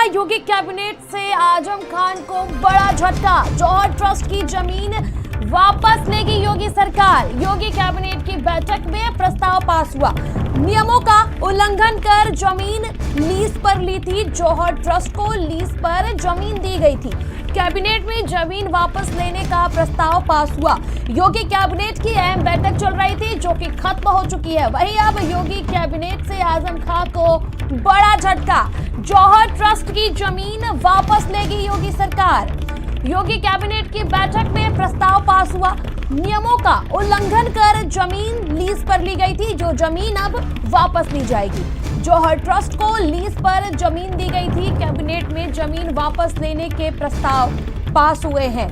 हुआ योगी कैबिनेट से आजम खान को बड़ा झटका। जौहर ट्रस्ट की जमीन वापस लेगी योगी सरकार। योगी कैबिनेट की बैठक में प्रस्ताव पास हुआ। नियमों का उल्लंघन कर जमीन लीज पर ली थी। जौहर ट्रस्ट को लीज पर जमीन दी गई थी। कैबिनेट में जमीन वापस लेने का प्रस्ताव पास हुआ। योगी कैबिनेट की अहम बैठक चल रही थी जो कि खत्म हो चुकी है। वहीं अब योगी कैबिनेट से आजम खान को बड़ा झटका। जौहर ट्रस्ट की जमीन वापस लेगी योगी सरकार। योगी कैबिनेट की बैठक में प्रस्ताव पास हुआ। नियमों का उल्लंघन कर जमीन लीज पर ली गई थी, जो जमीन अब वापस ली जाएगी। जौहर ट्रस्ट को लीज पर जमीन दी गई थी। कैबिनेट में जमीन वापस लेने के प्रस्ताव पास हुए हैं।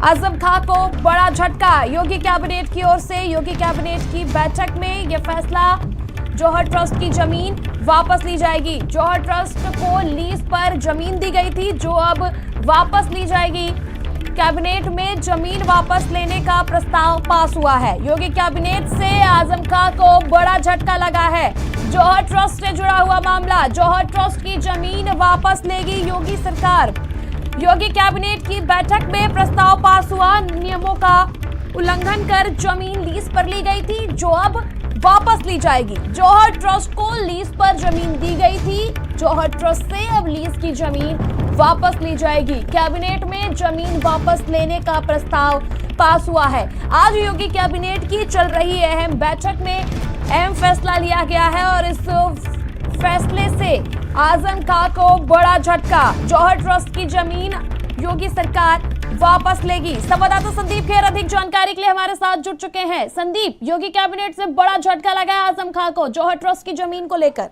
आजम खान को बड़ा झटका योगी कैबिनेट की ओर से। योगी कैबिनेट की बैठक में यह फैसला, जौहर ट्रस्ट की जमीन वापस ली जाएगी। जौहर ट्रस्ट को लीज पर जमीन दी गई थी, जो अब वापस ली जाएगी। कैबिनेट में जमीन वापस लेने का प्रस्ताव पास हुआ है। योगी कैबिनेट से आजम खान को बड़ा झटका लगा है। जौहर ट्रस्ट से जुड़ा हुआ मामला, जौहर ट्रस्ट की जमीन वापस लेगी योगी सरकार। योगी कैबिनेट की बैठक में प्रस्ताव पास हुआ। नियमों का उल्लंघन कर जमीन लीज पर ली गई थी, जो अब वापस ली जाएगी। जौहर ट्रस्ट को लीज पर जमीन दी गई थी। जौहर ट्रस्ट से अब लीज की जमीन वापस ली जाएगी। कैबिनेट में जमीन वापस लेने का प्रस्ताव पास हुआ है। आज योगी कैबिनेट की चल रही अहम बैठक में अहम फैसला लिया गया है और इस फैसले से आजम खान को बड़ा झटका। जौहर ट्रस्ट की जमीन योगी सरकार वापस लेगी। संवाददाता संदीप खेर अधिक जानकारी के लिए हमारे साथ जुड़ चुके हैं। संदीप, योगी कैबिनेट से बड़ा झटका लगा है आजम खान को जौहर ट्रस्ट की जमीन को लेकर।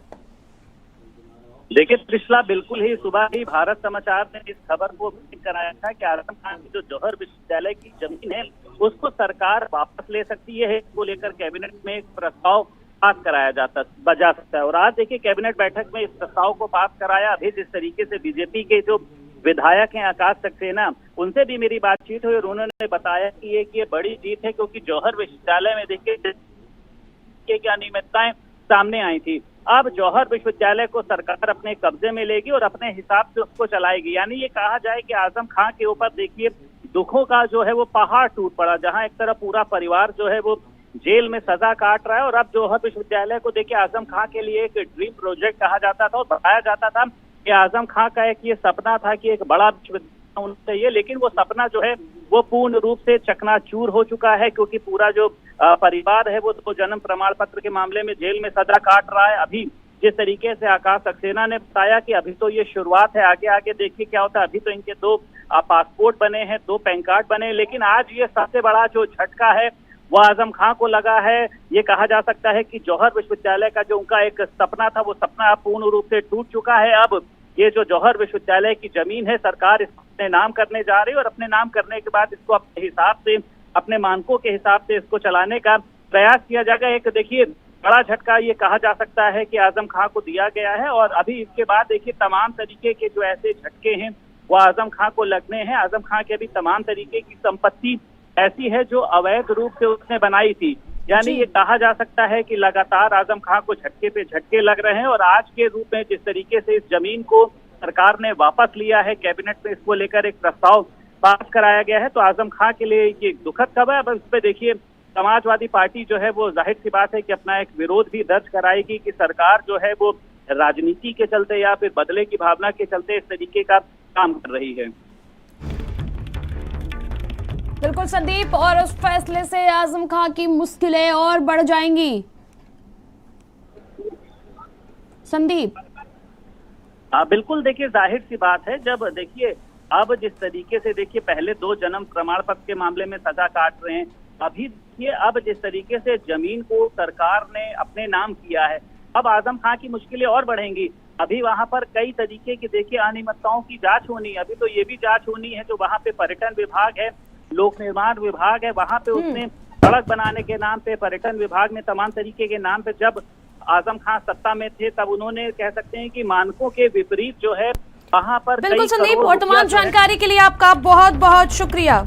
देखिए त्रिशला, बिल्कुल ही सुबह ही भारत समाचार ने इस खबर को कराया था कि आजम खान की जो जौहर विश्वविद्यालय की जमीन है उसको सरकार वापस ले सकती है। इसको लेकर कैबिनेट में एक प्रस्ताव पास कराया जा सकता है। और आज देखिए कैबिनेट बैठक में इस प्रस्ताव को पास कराया। अभी जिस तरीके से बीजेपी के जो विधायक हैं आकाश सक्सेना, उनसे भी मेरी बातचीत हुई और उन्होंने बताया कि ये बड़ी जीत है, क्योंकि जौहर विश्वविद्यालय में देखिए क्या अनियमितताएं सामने आई थी। अब जौहर विश्वविद्यालय को सरकार अपने कब्जे में लेगी और अपने हिसाब से उसको चलाएगी। यानी ये कहा जाए कि आजम खान के ऊपर देखिए दुखों का जो है वो पहाड़ टूट पड़ा। जहां एक तरफ पूरा परिवार जो है वो जेल में सजा काट रहा है और अब जौहर विश्वविद्यालय को देखिए आजम खान के लिए एक ड्रीम प्रोजेक्ट कहा जाता था और बताया जाता था कि आजम खान का एक ये सपना था कि एक बड़ा विश्वविद्यालय होना चाहिए। लेकिन वो सपना जो है वो पूर्ण रूप से चकनाचूर हो चुका है, क्योंकि पूरा जो परिवार है वो तो जन्म प्रमाण पत्र के मामले में जेल में सजा काट रहा है। अभी जिस तरीके से आकाश सक्सेना ने बताया कि अभी तो ये शुरुआत है, आगे आगे देखिए क्या होता है। अभी तो इनके 2 पासपोर्ट बने हैं, 2 पैन कार्ड बने, लेकिन आज ये सबसे बड़ा जो झटका है वो आजम खान को लगा है। ये कहा जा सकता है कि जौहर विश्वविद्यालय का जो उनका एक सपना था वो सपना पूर्ण रूप से टूट चुका है। अब ये जो जौहर विश्वविद्यालय की जमीन है सरकार इसको अपने नाम करने जा रही है और अपने नाम करने के बाद इसको अपने हिसाब से, अपने मानकों के हिसाब से इसको चलाने का प्रयास किया जाएगा। एक देखिए बड़ा झटका ये कहा जा सकता है कि आजम खान को दिया गया है और अभी इसके बाद देखिए तमाम तरीके के जो ऐसे झटके हैं वो आजम खान को लगने हैं। आजम खान के अभी तमाम तरीके की संपत्ति ऐसी है जो अवैध रूप से उसने बनाई थी। यानी ये कहा जा सकता है कि लगातार आजम खान को झटके पे झटके लग रहे हैं और आज के रूप में जिस तरीके से इस जमीन को सरकार ने वापस लिया है, कैबिनेट में इसको लेकर एक प्रस्ताव पास कराया गया है, तो आजम खान के लिए ये दुखद खबर है। अब इस पे देखिए समाजवादी पार्टी जो है वो जाहिर सी बात है कि अपना एक विरोध भी दर्ज कराएगी कि सरकार जो है वो राजनीति के चलते या फिर बदले की भावना के चलते इस तरीके का काम कर रही है। बिल्कुल संदीप, और उस फैसले से आजम खान की मुश्किलें और बढ़ जाएंगी। संदीप, बिल्कुल देखिए जाहिर सी बात है, जब देखिए अब जिस तरीके से देखिए पहले 2 जन्म प्रमाण पत्र के मामले में सजा काट रहे हैं, अभी देखिए अब जिस तरीके से जमीन को सरकार ने अपने नाम किया है, अब आजम खान की मुश्किलें और बढ़ेंगी। अभी वहां पर कई तरीके की देखिए अनियमितताओं की जांच होनी है। अभी तो ये भी जांच होनी है जो वहां पे पर्यटन विभाग है, लोक निर्माण विभाग है, वहां पे उसने सड़क बनाने के नाम पे, पर्यटन विभाग में तमाम तरीके के नाम पे जब आजम खान सत्ता में थे तब उन्होंने कह सकते हैं कि मानकों के विपरीत जो है वहां पर। बिल्कुल संदीप, और तमाम जानकारी के लिए आपका बहुत बहुत शुक्रिया।